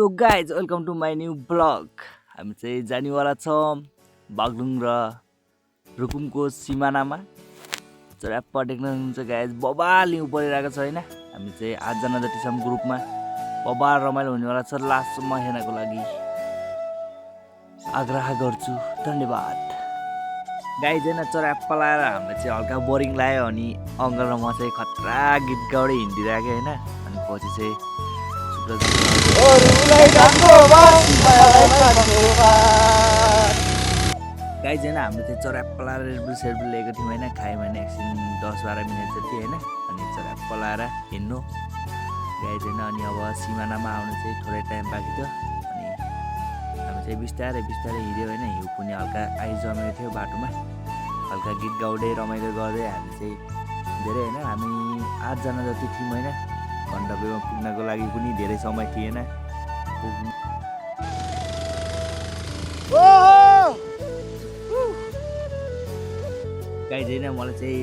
So guys welcome to my new blog. हामी चाहिँ जानेवाला छौँ बागलुङ र रुकुमको सिमानामा। चराप्प देख्नुहुन्छ गाइज, बबाल हिउँ परिरहेको छ होइन। हामी चाहिँ 8जना जति छौँ ग्रुपमा। बबाल रमाइलो हुनेवाला छ। लास्टसम्म हेर्नको लागि आग्रह गर्छु। धन्यवाद गाइज। होइन चराप्प लाएर हामीलाई चाहिँ हल्का बोरिङ लाग्यो अनि अङ्कल र म चाहिँ खतरा गीत गाउँदै हिँडिरहेको होइन। अनि पछि चाहिँ गाइज होइन हाम्रो चाहिँ चराप्प लाएर रेडबुल सेडबुल लिएको थियौँ होइन। खायौँ भने एकछिन 10-12 मिनट जति होइन। अनि चराप्प लाएर हिँड्नु गाइज होइन। अनि अब सिमानामा आउनु चाहिँ थोरै टाइम बाँकी थियो। अनि हामी चाहिँ बिस्तारै हिँड्यो होइन। हिउँ पनि हल्का आइजमेको थियो बाटोमा। हल्का गीत गाउँदै रमाइलो गर्दै हामी चाहिँ धेरै होइन, हामी 8जना जति थियौँ होइन। गन्तव्यमा पुग्नको लागि पनि धेरै समय थिएन पुग्नु। गाइज होइन मलाई चाहिँ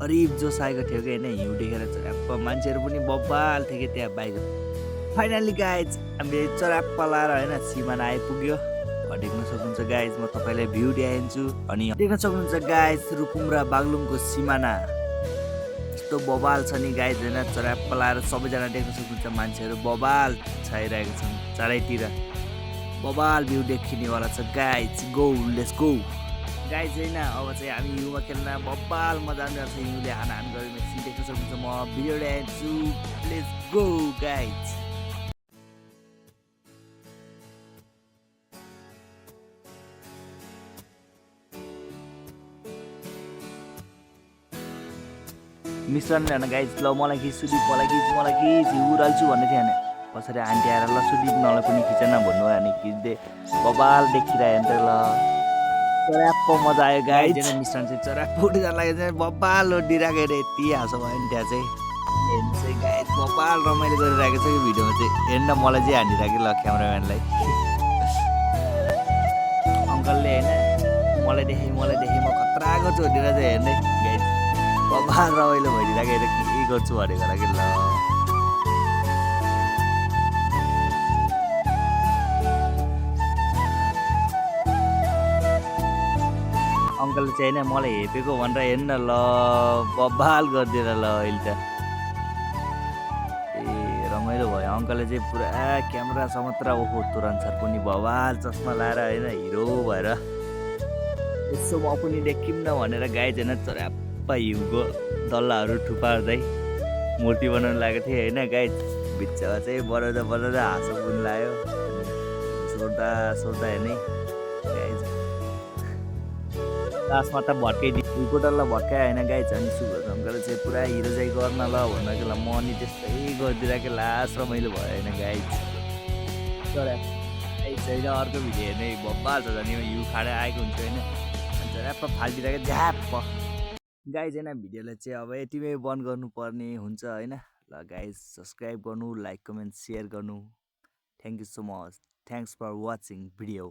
अरिब जोस आएको थियो कि होइन। हिउँ देखेर चराप्प मान्छेहरू पनि बब्बाल थियो कि त्यहाँ बाइक। फाइनली गाइज हामीले चराप्प लाएर होइन सिमाना आइपुग्यो। देख्न सक्नुहुन्छ गाइज, म तपाईँलाई भ्यू देखाइदिन्छु। अनि देख्न सक्नुहुन्छ गाइज रुकुम र बागलुङको सिमाना यस्तो बबाल छ नि गाइज होइन। चराप्प लाएर सबैजना देख्न सक्नुहुन्छ, मान्छेहरू बबाल छाइरहेको छन् चारैतिर। बबाल भ्यू देखिनेवाला छ guys. Go let's go guys होइन। अब चाहिँ हामी हिउँमा खेल्न बब्बाल मजा आउने रहेछ। हिउँले हान गऱ्यो भने देख्न सक्नुहुन्छ, म भिडियो ल्याइदिन्छु। Let's go guys. मिश्रण हेर्न गाइज, ल मलाई खिच सुदीप, मलाई खिच हिउँ उडाल्छु भन्ने थियो होइन। पछाडि आन्टी आएर ल सुदीप नलाई पनि खिचेन भन्नु अनि खिच्दै बबाल देखिरह्यो नि त। ल चराप्प मजा आयो गाइज। मिश्रण चाहिँ चराप्प उठि जान लाग्यो चाहिँ बबाल लोडिरहेको अरे यति हाँसो भयो नि त्यहाँ चाहिँ। हेर्नु चाहिँ गाइज बबाल रमाइलो गरिरहेको छ कि भिडियोमा चाहिँ। हेर्न मलाई चाहिँ हानिरहेको ल क्यामेराम्यानलाई। अङ्कलले होइन मलाई देखेँ म खतरा गर्छु भनेर चाहिँ हेर्ने गाइज। बबाल रमाइलो भइदिरहेको के गर्छु भनेको लागि ल। अङ्कलले चाहिँ होइन मलाई हेपेको भनेर हेर्न ल बबाल गरिदिएर ल अहिले त। ए रमाइलो भयो। अङ्कलले चाहिँ पुरा क्यामेरा समत्र ओहो तुरन्त सर पनि बबाल चस्मा लाएर होइन हिरो भएर यसो म पनि देखिम न भनेर गाइज होइन चराप्प हिउँको दल्लाहरू थुपार्दै मूर्ति बनाउनु लागेको थिएँ होइन गाइज। बिचमा चाहिँ बजाउँदा हाँसो पनि लाग्यो। सोद्धा हेर्ने गाइज लास्टमा त भट्काइदियो हिउँको डल्ला भट्कायो होइन गाइज। अनि सुब्रत अङ्कलले चाहिँ पुरा हिरो चाहिँ गर्न ल भन्नको ल म अनि त्यस्तै गरिदिरहेको लास्ट रमाइलो भयो होइन गाइज। गाइज होइन अर्को भिडियो हेर्ने बब्बाल छ झन् हिउँ खाँदै आएको हुन्छ होइन। अनि चराप्प फालिदिरहेको झ्याप्प गाइज होइन। भिडियोलाई चाहिँ अब यतिमै बन्द गर्नुपर्ने हुन्छ होइन। ल गाइज सब्सक्राइब गर्नु, लाइक कमेन्ट सेयर गर्नु। Thank you so much. Thanks for watching video.